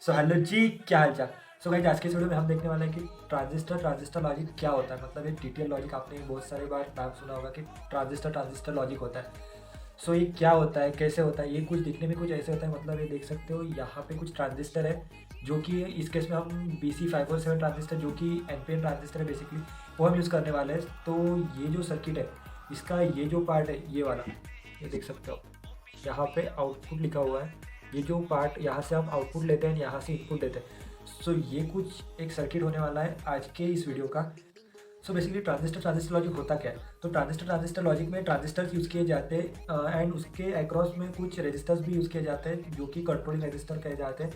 So hello जी, क्या हाल चाल। So guys, आज के इस वीडियो में हम देखने वाले हैं कि ट्रांजिस्टर लॉजिक क्या होता है। मतलब ये टीटीएल लॉजिक आपने बहुत सारी बार नाम सुना होगा कि ट्रांजिस्टर लॉजिक होता है। सो ये क्या होता है, कैसे होता है, ये कुछ दिखने में कुछ ऐसे होता है। मतलब ये देख सकते हो, यहाँ पे कुछ ट्रांजिस्टर है जो कि इस केस में हम BC547 ट्रांजिस्टर, जो कि एनपीएन ट्रांजिस्टर है बेसिकली, वो हम यूज़ करने वाले हैं। तो ये जो सर्किट है, इसका ये जो पार्ट है, ये वाला, ये देख सकते हो, यहाँ पे आउटपुट लिखा हुआ है। ये जो पार्ट, यहाँ से हम आउटपुट लेते हैं, यहाँ से इनपुट देते हैं। सो ये कुछ एक सर्किट होने वाला है आज के इस वीडियो का। सो बेसिकली ट्रांजिस्टर लॉजिक होता क्या है। तो ट्रांजिस्टर लॉजिक में ट्रांजिस्टर्स यूज़ किए जाते हैं एंड उसके अक्रॉस में कुछ रेजिस्टर्स भी यूज़ किए जाते हैं जो कि कंट्रोलिंग रेजिस्टर कहे जाते हैं।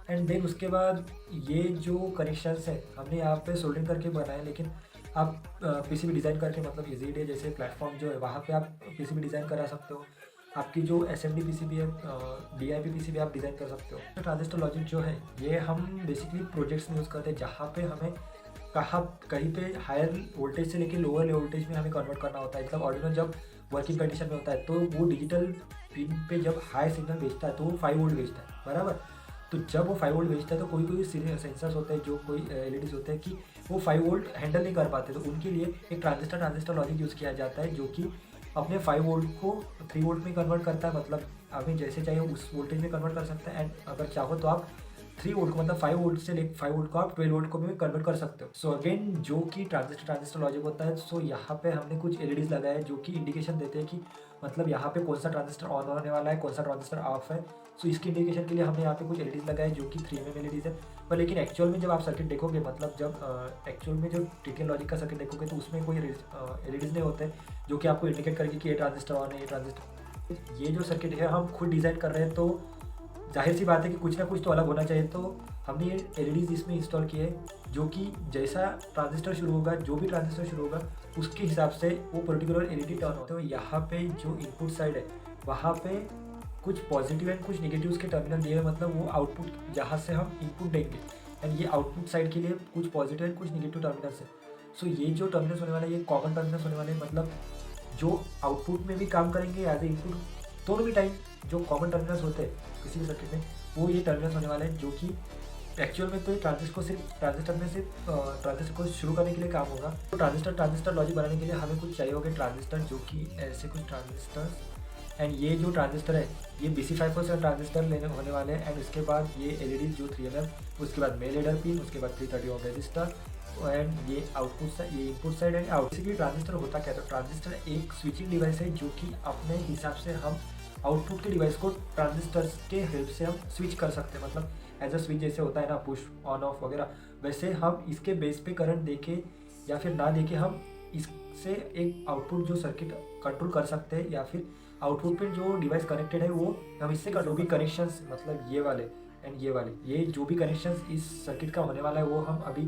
एंड देन उसके बाद ये जो कनेक्शंस है हमने यहाँ पे सोल्डरिंग करके बनाए, लेकिन आप पीसीबी डिज़ाइन करके, मतलब इजीडे जैसे प्लेटफॉर्म जो है वहाँ पे आप पीसीबी डिज़ाइन करा सकते हो। आपकी जो एसएमडी पीसीबी है, डीआईपी पीसीबी आप डिज़ाइन कर सकते हो। तो ट्रांजिस्टर लॉजिक जो है ये हम बेसिकली प्रोजेक्ट्स में यूज़ करते हैं, जहाँ पे हमें कहीं पे हायर वोल्टेज से लेकर लोअर वोल्टेज में हमें कन्वर्ट करना होता है। मतलब ऑर्डिनो जब वर्किंग कंडीशन में होता है तो वो डिजिटल पिन पे जब हाई सिग्नल भेजता है तो वो 5 वोल्ट भेजता है, बराबर। तो जब वो 5 वोल्ट भेजता है तो कोई कोई सेंसर्स होते हैं, जो कोई एलईडीज होते हैं कि वो 5 वोल्ट हैंडल नहीं कर पाते, तो उनके लिए एक ट्रांजिस्टर लॉजिक यूज़ किया जाता है जो कि अपने 5 वोल्ट को 3 वोल्ट में कन्वर्ट करता है। मतलब हमें जैसे चाहिए उस वोल्टेज में कन्वर्ट कर सकते हैं। एंड अगर चाहो तो आप 3 वोल्ट को, मतलब 5 वोल्ट से लेकर 5 वोल्ट को आप 12 वोल्ट को भी कन्वर्ट कर सकते हो। सो अगेन जो कि ट्रांजिस्टर लॉजिक होता है। सो यहाँ पे हमने कुछ एलईडीज लगाए हैं जो कि इंडिकेशन देते हैं कि मतलब यहाँ पे कौन सा ट्रांजिस्टर ऑन होने वाला है, कौन सा ट्रांजिस्टर ऑफ है। सो इसकी इंडिकेशन के लिए हमने यहाँ पे कुछ एलईडीज लगाए जो कि 3 mm एलईडीज है। पर लेकिन एक्चुअल में जब आप सर्किट देखोगे, मतलब जब एक्चुअल में जो टीटीएल लॉजिक का सर्किट देखोगे, तो उसमें कोई एलईडीज नहीं होते जो कि आपको इंडिकेट करेगी कि ये ट्रांजिस्टर ऑन है, ये ट्रांजिस्टर। ये जो सर्किट है हम खुद डिज़ाइन कर रहे हैं, तो जाहिर सी बात है कि कुछ ना कुछ तो अलग होना चाहिए। तो हमने ये एलईडीज इसमें इंस्टॉल किए जो कि जैसा ट्रांजिस्टर शुरू होगा, जो भी ट्रांजिस्टर शुरू होगा, उसके हिसाब से वो पर्टिकुलर एलईडी टर्न होता है। तो यहाँ पे जो इनपुट साइड है वहाँ पे कुछ पॉजिटिव एंड कुछ नेगेटिव के टर्मिनल दिए हैं। मतलब वो आउटपुट जहाँ से हम इनपुट देंगे, एंड ये आउटपुट साइड के लिए कुछ पॉजिटिव एंड कुछ नेगेटिव टर्मिनल्स है। सो ये जो टर्मिनल्स होने वाले हैं, ये कॉमन टर्मिनल्स होने वाले हैं। मतलब जो आउटपुट में भी काम करेंगे एज ए इनपुट, दोनों भी टाइम जो कॉमन टर्मिनल्स होते हैं किसी भी सर्किट में, वो ये टर्मिनल्स होने वाले हैं जो कि एक्चुअल में तो ट्रांजिस्टर में सिर्फ ट्रांजिस्टर को शुरू करने के लिए काम होगा। तो ट्रांजिस्टर लॉजिक बनाने के लिए हमें कुछ चाहिए होगा ट्रांजिस्टर, जो कि ऐसे कुछ ट्रांजिस्टर। एंड ये जो ट्रांजिस्टर है ये BC547 ट्रांजिस्टर लेने होने वाले हैं। एंड उसके बाद ये एलईडी जो 3 mm, उसके बाद मेल एडर पिन, उसके बाद 330 ओम रजिस्टर, एंड ये आउटपुट साइड, ये input side and out. Basically transistor होता क्या है, तो ट्रांजिस्टर एक स्विचिंग डिवाइस है जो कि अपने हिसाब से हम आउटपुट के डिवाइस को ट्रांजिस्टर्स के हेल्प से हम स्विच कर सकते हैं। मतलब एज अ स्विच जैसे होता है ना, पुश ऑन ऑफ वगैरह, वैसे हम इसके बेस पे करंट देके या फिर ना देके हम इससे एक आउटपुट जो सर्किट कंट्रोल कर सकते हैं, या फिर आउटपुट पे जो डिवाइस कनेक्टेड है वो हम इससे जो भी कनेक्शंस, मतलब ये वाले एंड ये वाले, ये जो भी कनेक्शंस इस सर्किट का होने वाला है वो हम अभी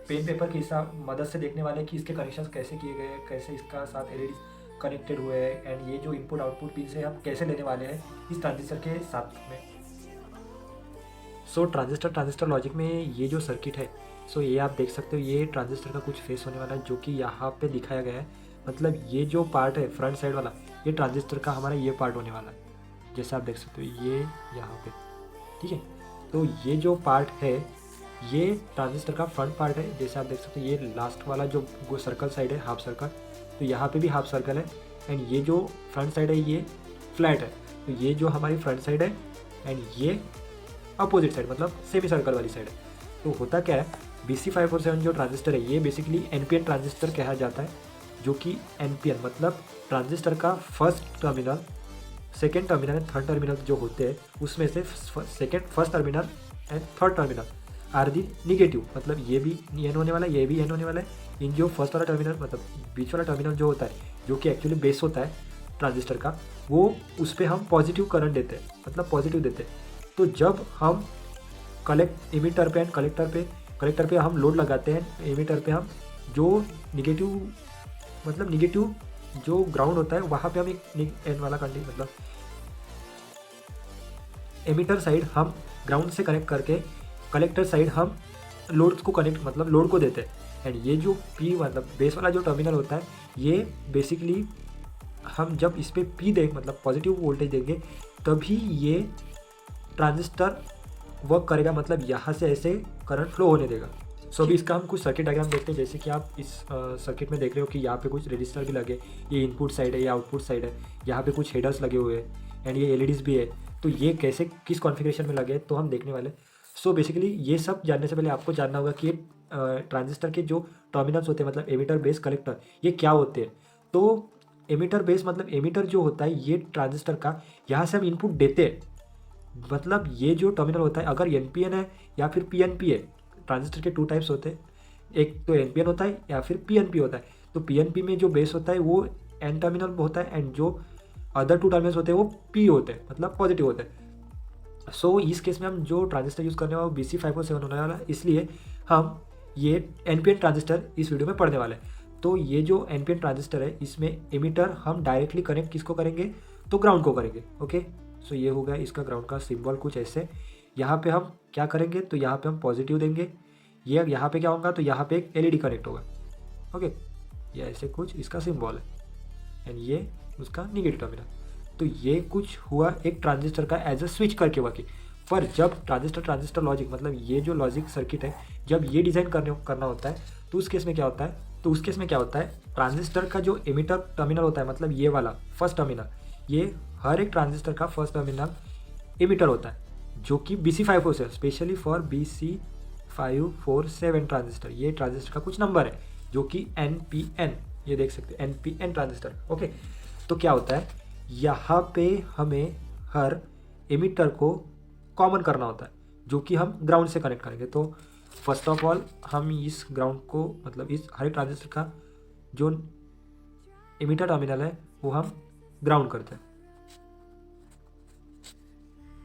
पेन पेपर के हिसाब मदद से देखने वाले हैं कि इसके कनेक्शंस कैसे किए गए हैं, कैसे इसका साथ एलईडी कनेक्टेड हुए हैं, एंड ये जो इनपुट आउटपुट पिन से हम कैसे लेने वाले हैं इस ट्रांजिस्टर के साथ में। सो ट्रांजिस्टर लॉजिक में ये जो सर्किट है, सो ये आप देख सकते हो, ये ट्रांजिस्टर का कुछ फेस होने वाला है जो कि यहाँ पे दिखाया गया है। मतलब ये जो पार्ट है फ्रंट साइड वाला, ये ट्रांजिस्टर का हमारा ये पार्ट होने वाला है, जैसे आप देख सकते हो ये यहाँ पे, ठीक है। तो ये जो पार्ट है ये ट्रांजिस्टर का फ्रंट पार्ट है, जैसे आप देख सकते हो। ये लास्ट वाला जो सर्कल साइड है, हाफ सर्कल, तो यहाँ पे भी हाफ सर्कल है। एंड ये जो फ्रंट साइड है ये फ्लैट है, तो ये जो हमारी फ्रंट साइड है, एंड ये अपोजिट साइड, मतलब सेमी सर्कल वाली साइड है। तो होता क्या है, BC547 जो ट्रांजिस्टर है ये बेसिकली एनपीएन ट्रांजिस्टर कहा जाता है, जो कि एनपीएन मतलब ट्रांजिस्टर का first terminal, second terminal and third terminal जो होते हैं, उसमें से first terminal and third terminal are the negative. मतलब ये भी एन होने वाला है, ये भी एन होने वाला है। इन जो फर्स्ट वाला टर्मिनल, मतलब बीच वाला टर्मिनल जो होता है, जो कि एक्चुअली बेस होता है ट्रांजिस्टर का, वो उस पर हम पॉजिटिव करंट देते हैं, मतलब पॉजिटिव देते हैं। तो जब हम इमीटर पे एंड कलेक्टर पे हम लोड लगाते हैं, इमीटर पे हम जो निगेटिव जो ग्राउंड होता है वहाँ पे हम एक एन वाला कंडीशन, मतलब एमीटर साइड हम ग्राउंड से कनेक्ट करके कलेक्टर साइड हम लोड को कनेक्ट, मतलब लोड को देते हैं। एंड ये जो पी, मतलब बेस वाला जो टर्मिनल होता है, ये बेसिकली हम जब इस पर पी दें, मतलब पॉजिटिव वोल्टेज देंगे, तभी ये ट्रांजिस्टर वर्क करेगा, मतलब यहाँ से ऐसे करंट फ्लो होने देगा। सो अभी इसका हम कुछ सर्किट डायग्राम देखते हैं। जैसे कि आप इस सर्किट में देख रहे हो कि यहाँ पे कुछ रजिस्टर भी लगे, ये इनपुट साइड है, ये आउटपुट साइड है, यहाँ पे कुछ हेडर्स लगे हुए हैं एंड ये एलईडीज भी है। तो ये कैसे किस कॉन्फ़िगरेशन में लगे तो हम देखने वाले। सो बेसिकली ये सब जानने से पहले आपको जानना होगा कि ट्रांजिस्टर के जो टर्मिनल्स होते हैं, मतलब एमिटर बेस कलेक्टर, ये क्या होते हैं। तो एमिटर बेस मतलब एमिटर जो होता है ये ट्रांजिस्टर का, यहाँ से हम इनपुट देते हैं, मतलब ये जो टर्मिनल होता है अगर एनपीएन है या फिर पीएनपी है। ट्रांजिस्टर के 2 टाइप्स होते हैं, एक तो एनपीएन होता है या फिर पीएनपी होता है। तो पीएनपी में जो बेस होता है वो एन टर्मिनल होता है एंड जो अदर 2 टर्मिनल्स होते हैं वो पी होते हैं, मतलब पॉजिटिव होते हैं। सो इस केस में हम जो ट्रांजिस्टर यूज़ करने वाला BC547 होने वाला, इसलिए हम ये एनपीएन ट्रांजिस्टर इस वीडियो में पढ़ने वाले हैं। तो ये जो एनपीएन ट्रांजिस्टर है इसमें एमिटर हम डायरेक्टली कनेक्ट किसको करेंगे, तो ग्राउंड को करेंगे। ओके, सो ये हो गया इसका ग्राउंड का सिंबल कुछ ऐसे। यहाँ पे हम क्या करेंगे, तो यहाँ पे हम पॉजिटिव देंगे। ये यहाँ पे क्या होगा, तो यहाँ पे एक एलईडी कनेक्ट होगा। ओके, ये ऐसे कुछ इसका सिंबल है एंड ये उसका निगेटिव टर्मिनल। तो ये कुछ हुआ एक ट्रांजिस्टर का एज अ स्विच करके वर्किंग। पर जब ट्रांजिस्टर लॉजिक, मतलब ये जो लॉजिक सर्किट है, जब ये डिज़ाइन करना होता है तो उस केस में क्या होता है, ट्रांजिस्टर का जो एमिटर टर्मिनल होता है, मतलब ये वाला फर्स्ट टर्मिनल, ये हर एक ट्रांजिस्टर का फर्स्ट टर्मिनल एमिटर होता है, जो कि BC547 specially for BC547 transistor. ये ट्रांजिस्टर का कुछ नंबर है जो कि NPN, ये देख सकते हैं NPN ट्रांजिस्टर। ओके, तो क्या होता है, यहाँ पे हमें हर एमिटर को कॉमन करना होता है जो कि हम ग्राउंड से कनेक्ट करेंगे। तो फर्स्ट ऑफ ऑल हम इस ग्राउंड को, मतलब इस हर एक ट्रांजिस्टर का जो एमिटर टर्मिनल है वो हम ग्राउंड करते हैं।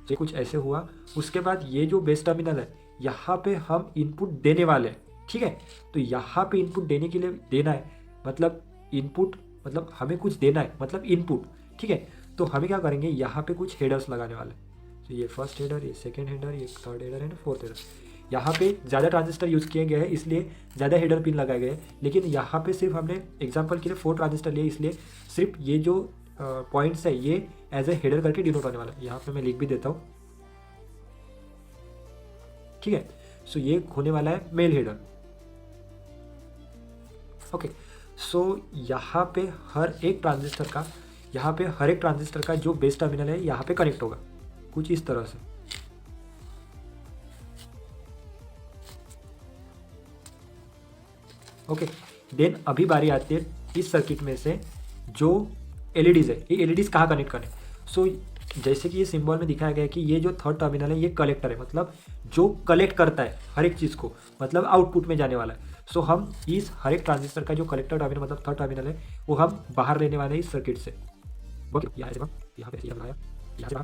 ये कुछ ऐसे हुआ। उसके बाद ये जो बेस टर्मिनल है यहाँ पे हम इनपुट देने वाले हैं। ठीक है, तो यहाँ पे इनपुट देने के लिए देना है, मतलब इनपुट मतलब हमें कुछ देना है, मतलब इनपुट। ठीक है, तो हमें क्या करेंगे, यहाँ पे कुछ हेडर्स लगाने वाले। तो ये फर्स्ट हेडर, ये सेकेंड हेडर, ये third header and fourth header. यहाँ पे ज़्यादा ट्रांजिस्टर यूज़ किए गए हैं इसलिए ज़्यादा हेडर पिन लगाए गए हैं, लेकिन यहाँ पे सिर्फ हमने एग्जांपल के लिए 4 ट्रांजिस्टर लिए, इसलिए सिर्फ ये जो पॉइंट्स है ये एज ए हेडर करके डिनोट होने वाला है। यहाँ पे मैं लिख भी देता हूँ। ठीक है, सो ये होने वाला है मेल हेडर। ओके, सो यहाँ पे हर एक ट्रांजिस्टर का जो बेस टर्मिनल है यहाँ पे कनेक्ट होगा कुछ इस तरह से। ओके, देन अभी बारी आती है इस सर्किट में से जो एलईडीज है, ये एलईडीज कहाँ कनेक्ट करें। सो जैसे कि ये सिंबल में दिखाया गया है कि ये जो थर्ड टर्मिनल है ये कलेक्टर है, मतलब जो कलेक्ट करता है हर एक चीज़ को, मतलब आउटपुट में जाने वाला है। सो हम इस हर एक ट्रांजिस्टर का जो कलेक्टर टर्मिनल मतलब थर्ड टर्मिनल है वो हम बाहर लेने वाले हैं इस सर्किट से। ओके, यहाँ पे लगाया, यहाँ से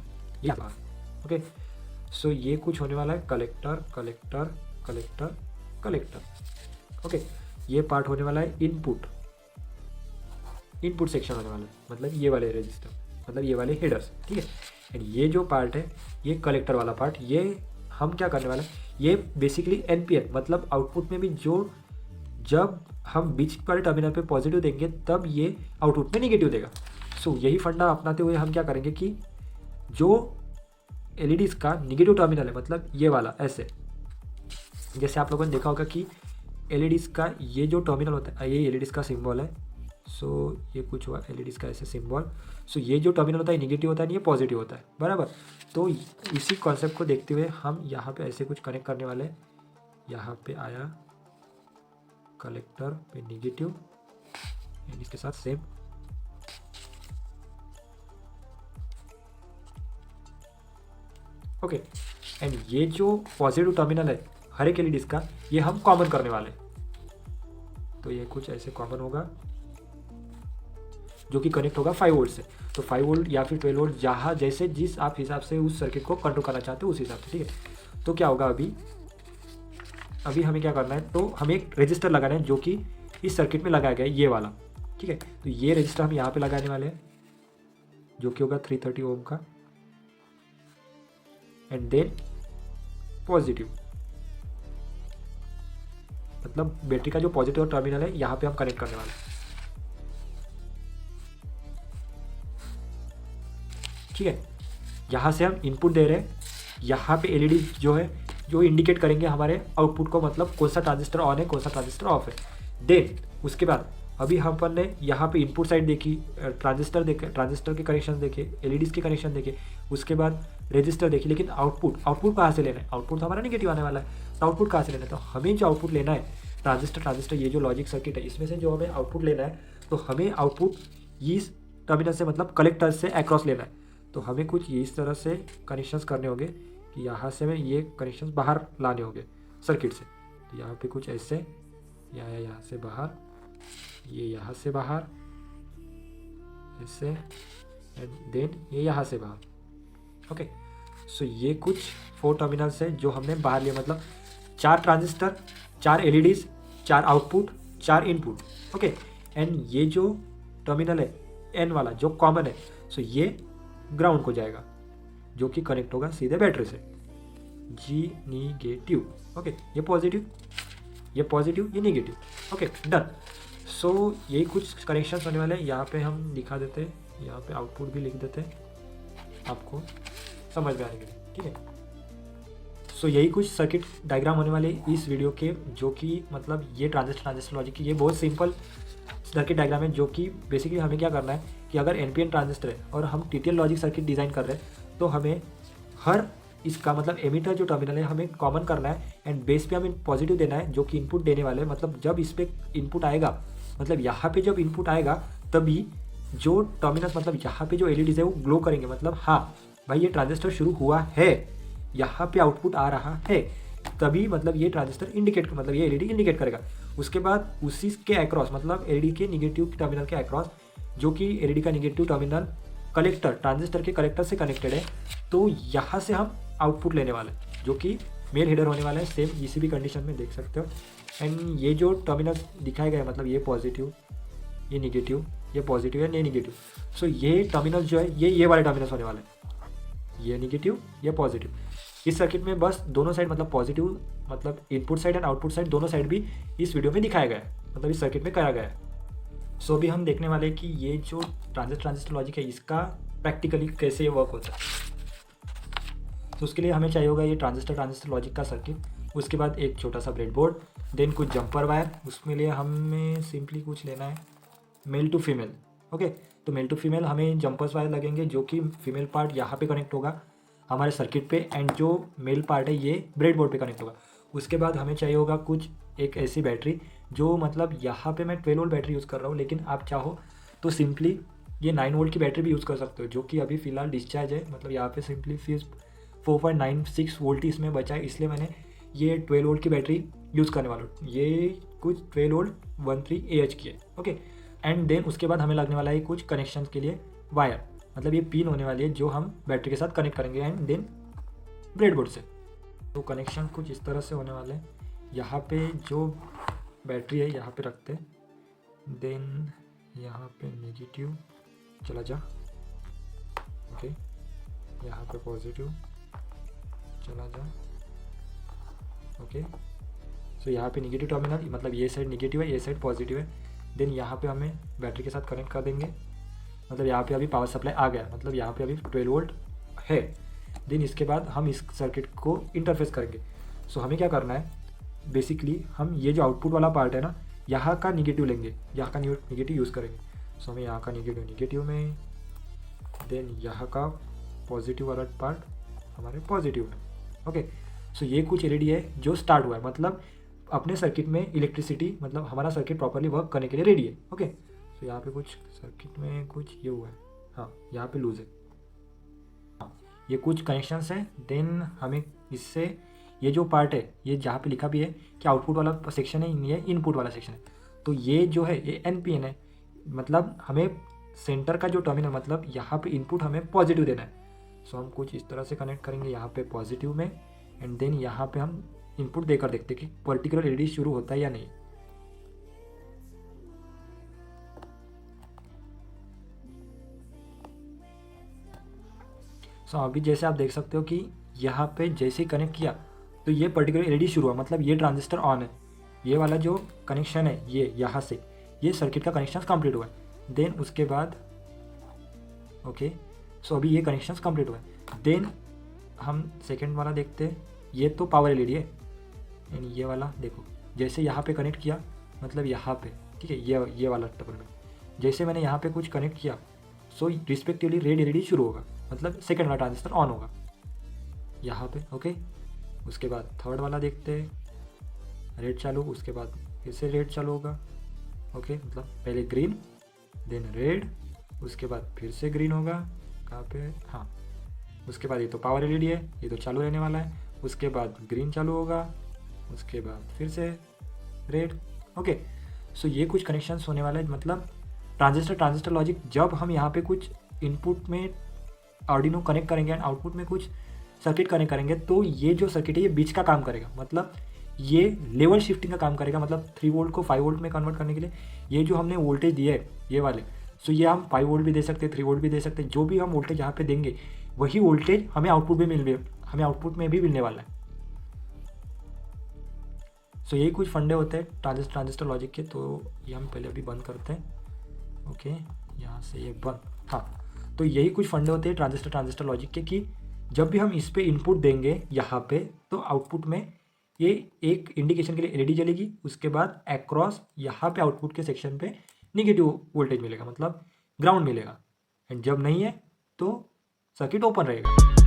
बाहर। ओके, सो ये कुछ होने वाला है collector collector collector collector. Okay, ये पार्ट होने वाला है इनपुट सेक्शन होने वाला है, मतलब ये वाले रजिस्टर, मतलब ये वाले हेडर्स। ठीक है, एंड ये जो पार्ट है ये कलेक्टर वाला पार्ट, ये हम क्या करने वाले हैं, ये बेसिकली NPN मतलब आउटपुट में भी जो जब हम बीच वाले टर्मिनल पे पॉजिटिव देंगे तब ये आउटपुट में निगेटिव देगा। सो यही फंडा अपनाते हुए हम क्या करेंगे कि जो एलईडीज का निगेटिव टर्मिनल है, मतलब ये वाला ऐसे, जैसे आप लोगों ने देखा होगा कि एलईडीज का ये जो टर्मिनल होता है ये एलईडीज का सिंबल है। सो ये कुछ हुआ एलईडीज का ऐसे सिंबल। सो ये जो टर्मिनल होता है निगेटिव होता है, ये पॉजिटिव होता है, बराबर। तो इसी कॉन्सेप्ट को देखते हुए हम यहाँ पे ऐसे कुछ कनेक्ट करने वाले। यहाँ पे आया कलेक्टर पे निगेटिव एंड इसके साथ सेम। ओके, एंड ये जो पॉजिटिव टर्मिनल है हर एक एलईडीज का ये हम कॉमन करने वाले। तो ये कुछ ऐसे कॉमन होगा जो कि कनेक्ट होगा 5 वोल्ट से। तो 5 वोल्ट या फिर 12 वोल्ट, जहाँ जैसे जिस आप हिसाब से उस सर्किट को कंट्रोल करना चाहते हो उस हिसाब से। ठीक है, तो क्या होगा अभी हमें क्या करना है, तो हमें एक रजिस्टर लगाना है जो कि इस सर्किट में लगाया गया है, ये वाला। ठीक है, तो ये रजिस्टर हम यहाँ पे लगाने वाले हैं जो कि होगा 330 ओम का एंड देन पॉजिटिव, मतलब बैटरी का जो पॉजिटिव टर्मिनल है यहाँ पे हम कनेक्ट करने वाले हैं। ठीक है, यहाँ से हम इनपुट दे रहे हैं यहाँ पे एलईडी जो है जो इंडिकेट करेंगे हमारे आउटपुट को, मतलब कौन सा ट्रांजिस्टर ऑन है कौन सा ट्रांजिस्टर ऑफ है। देन उसके बाद अभी अपन ने यहाँ पे इनपुट साइड देखी, ट्रांजिस्टर देखे, ट्रांजिस्टर के कनेक्शन देखे, एलईडीज के कनेक्शन देखे, उसके बाद रजिस्टर देखी। लेकिन आउटपुट कहाँ से लेना है? आउटपुट तो हमारा नेगेटिव आने वाला है, तो आउटपुट कहाँ से लेना है? तो हमें जो आउटपुट लेना है ट्रांजिस्टर ये जो लॉजिक सर्किट है इसमें से जो हमें आउटपुट लेना है, तो हमें आउटपुट इस टर्मिनल से मतलब कलेक्टर से अक्रॉस लेना है। तो हमें कुछ इस तरह से कनेक्शंस करने होंगे कि यहाँ से हमें ये कनेक्शंस बाहर लाने होंगे सर्किट से। तो यहाँ पे कुछ ऐसे, यहाँ से बाहर, ये यहाँ से बाहर ऐसे, एंड देन ये यहाँ से बाहर। ओके, सो ये कुछ 4 टर्मिनल्स है जो हमने बाहर लिए, मतलब 4 transistor, 4 LEDs, 4 output, 4 input. Okay, and ये जो टर्मिनल है एन वाला जो कॉमन है, सो ये ग्राउंड को जाएगा जो कि कनेक्ट होगा सीधे बैटरी से। जी निगेटिव, ओके, ये पॉजिटिव, ये पॉजिटिव, ये निगेटिव। Okay, done. सो यही कुछ कनेक्शंस होने वाले हैं। यहाँ पे हम दिखा देते हैं, यहाँ पे आउटपुट भी लिख देते हैं आपको समझ में आने के लिए, ठीक है। सो यही कुछ सर्किट डायग्राम होने वाले इस वीडियो के, जो कि मतलब ये ट्रांजिस्टर लॉजिक की ये बहुत सिंपल सर्किट डायग्राम है, जो कि बेसिकली हमें क्या करना है कि अगर एनपीएन ट्रांजिस्टर है और हम टीटीएल लॉजिक सर्किट डिज़ाइन कर रहे हैं, तो हमें हर इसका मतलब एमिटर जो टर्मिनल है हमें कॉमन करना है, एंड बेस पे हमें पॉजिटिव देना है जो कि इनपुट देने वाले हैं। मतलब जब इस पर इनपुट आएगा, मतलब यहाँ पे जब इनपुट आएगा तभी जो टर्मिनल्स, मतलब यहाँ पे जो एलईडीज है वो ग्लो करेंगे, मतलब हाँ भाई ये ट्रांजिस्टर शुरू हुआ है, यहाँ पे आउटपुट आ रहा है, तभी मतलब ये ट्रांजिस्टर इंडिकेट, मतलब ये एलईडी इंडिकेट करेगा। उसके बाद उसी के अक्रॉस, मतलब एलईडी के निगेटिव टर्मिनल के अक्रॉस, जो कि एलईडी का निगेटिव टर्मिनल कलेक्टर, ट्रांजिस्टर के कलेक्टर से कनेक्टेड है, तो यहाँ से हम आउटपुट लेने वाले हैं जो कि मेल हेडर होने वाला है, सेम इसी भी कंडीशन में देख सकते हो। एंड ये जो टर्मिनल दिखाए गए, मतलब ये पॉजिटिव, ये निगेटिव, ये पॉजिटिव है, ये निगेटिव। सो ये टर्मिनल जो है ये वाले टर्मिनल्स होने वाले हैं, ये निगेटिव, ये पॉजिटिव। इस सर्किट में बस दोनों साइड, मतलब पॉजिटिव, मतलब input side and output side दोनों साइड भी इस वीडियो में दिखाया गया है, मतलब इस सर्किट में करा गया है। सो अभी हम देखने वाले हैं कि ये जो ट्रांजिस्टर लॉजिक है इसका प्रैक्टिकली कैसे ये वर्क होता है। तो उसके लिए हमें चाहिए होगा ये ट्रांजिस्टर लॉजिक का सर्किट, उसके बाद एक छोटा सा ब्रेडबोर्ड, देन कुछ जंपर वायर। उसमें लिए हमें सिंपली कुछ लेना है मेल टू फीमेल। ओके, तो मेल टू फीमेल हमें जंपर्स वायर लगेंगे, जो कि फीमेल पार्ट यहाँ पे कनेक्ट होगा हमारे सर्किट पे, एंड जो मेल पार्ट है ये ब्रेडबोर्ड पे कनेक्ट होगा। उसके बाद हमें चाहिए होगा कुछ एक ऐसी बैटरी, जो मतलब यहाँ पे मैं 12 वोल्ट बैटरी यूज़ कर रहा हूँ, लेकिन आप चाहो तो सिंपली ये 9 वोल्ट की बैटरी भी यूज़ कर सकते हो, जो कि अभी फ़िलहाल डिस्चार्ज है। मतलब यहाँ पे सिंपली फिर 4.96 वोल्ट ही इसमें बचा है, इसलिए मैंने ये 12 वोल्ट की बैटरी यूज़ करने वाला हूँ। ये कुछ 12 वोल्ट 13Ah की है। ओके, एंड देन उसके बाद हमें लगने वाला है कुछ कनेक्शन के लिए वायर, मतलब ये पिन होने वाली है जो हम बैटरी के साथ कनेक्ट करेंगे, एंड देन ब्रेडबोर्ड से। तो कनेक्शन कुछ इस तरह से होने वाले हैं। यहाँ पे जो बैटरी है यहाँ पे रखते हैं, देन यहाँ पे नेगेटिव चला जा, ओके, यहाँ पे पॉजिटिव चला जा, ओके। सो यहाँ पे नेगेटिव टर्मिनल, मतलब ये साइड नेगेटिव है, ये साइड पॉजिटिव है। देन यहाँ पे हमें बैटरी के साथ कनेक्ट कर देंगे, मतलब यहाँ पे अभी पावर सप्लाई आ गया, मतलब यहाँ पे अभी 12 वोल्ट है। देन इसके बाद हम इस सर्किट को इंटरफेस करेंगे। सो हमें क्या करना है, बेसिकली हम ये जो आउटपुट वाला पार्ट है ना, यहाँ का निगेटिव लेंगे, यहाँ का निगेटिव यूज़ करेंगे। सो हमें यहाँ का निगेटिव में, देन यहाँ का पॉजिटिव वाला पार्ट हमारे पॉजिटिव में। ओके, सो ये कुछ एलईडी है जो स्टार्ट हुआ है, मतलब अपने सर्किट में इलेक्ट्रिसिटी, मतलब हमारा सर्किट प्रॉपरली वर्क करने के लिए रेडी है। ओके, तो यहाँ पे कुछ सर्किट में कुछ ये हुआ है, हाँ यहाँ पे लूज है, हाँ ये कुछ कनेक्शंस हैं। देन हमें इससे ये जो पार्ट है, ये जहाँ पे लिखा भी है कि आउटपुट वाला सेक्शन है, ये इनपुट वाला सेक्शन है, तो ये जो है ये एनपीएन है, मतलब हमें सेंटर का जो टर्मिनल, मतलब यहाँ पे इनपुट हमें पॉजिटिव देना है। सो हम कुछ इस तरह से कनेक्ट करेंगे यहाँ पे पॉजिटिव में, एंड देन यहाँ पे हम इनपुट देकर देखते हैं कि पर्टिकुलर एलईडी शुरू होता है या नहीं। सो अभी जैसे आप देख सकते हो कि यहाँ पे जैसे ही कनेक्ट किया तो ये पर्टिकुलर एलईडी शुरू हुआ, मतलब ये ट्रांजिस्टर ऑन है। ये वाला जो कनेक्शन है ये यहाँ से ये सर्किट का कनेक्शन कंप्लीट हुआ है। देन उसके बाद ओके, सो अभी ये कनेक्शन कंप्लीट हुआ है। देन हम सेकंड वाला देखते हैं, ये तो पावर एलईडी है, यानी ये वाला देखो जैसे यहाँ पे कनेक्ट किया, मतलब यहाँ पे, ठीक है, ये वाला टर्मिनल, जैसे मैंने यहाँ पे कुछ कनेक्ट किया, सो रिस्पेक्टिवली रेड एलईडी शुरू होगा, मतलब सेकंड वाला ट्रांजिस्टर ऑन होगा यहाँ पे। ओके, उसके बाद थर्ड वाला देखते हैं, रेड चालू, उसके बाद फिर से रेड चालू होगा। ओके, मतलब पहले ग्रीन देन रेड, उसके बाद फिर से ग्रीन होगा, कहाँ पे, हाँ, उसके बाद ये तो पावर एलईडी है, ये तो चालू रहने वाला है, उसके बाद ग्रीन चालू होगा, उसके बाद फिर से रेड। ओके, सो ये कुछ कनेक्शंस होने वाला है, मतलब ट्रांजिस्टर लॉजिक, जब हम यहाँ पे कुछ इनपुट में आर्डिनो कनेक्ट करेंगे एंड आउटपुट में कुछ सर्किट कनेक्ट करेंगे, तो ये जो सर्किट है ये बीच का काम करेगा, मतलब ये लेवल शिफ्टिंग का काम करेगा, मतलब 3 वोल्ट को 5 वोल्ट में कन्वर्ट करने के लिए ये जो हमने वोल्टेज दिए है ये वाले, सो ये हम 5 वोल्ट भी दे सकते हैं, 3 वोल्ट भी दे सकते हैं, जो भी हम वोल्टेज यहाँ पे देंगे वही वोल्टेज हमें आउटपुट में भी मिलने वाला है। सो यही कुछ फंडे होते हैं ट्रांजिस्टर लॉजिक के, तो ये हम पहले अभी बंद करते हैं। ओके, यहाँ से ये बंद, हाँ, तो यही कुछ फंडे होते हैं ट्रांजिस्टर लॉजिक के, कि जब भी हम इस पे इनपुट देंगे यहाँ पे, तो आउटपुट में ये एक इंडिकेशन के लिए एलईडी जलेगी, उसके बाद अक्रॉस यहाँ पे आउटपुट के सेक्शन पे निगेटिव वोल्टेज मिलेगा, मतलब ग्राउंड मिलेगा, एंड जब नहीं है तो सर्किट ओपन रहेगा।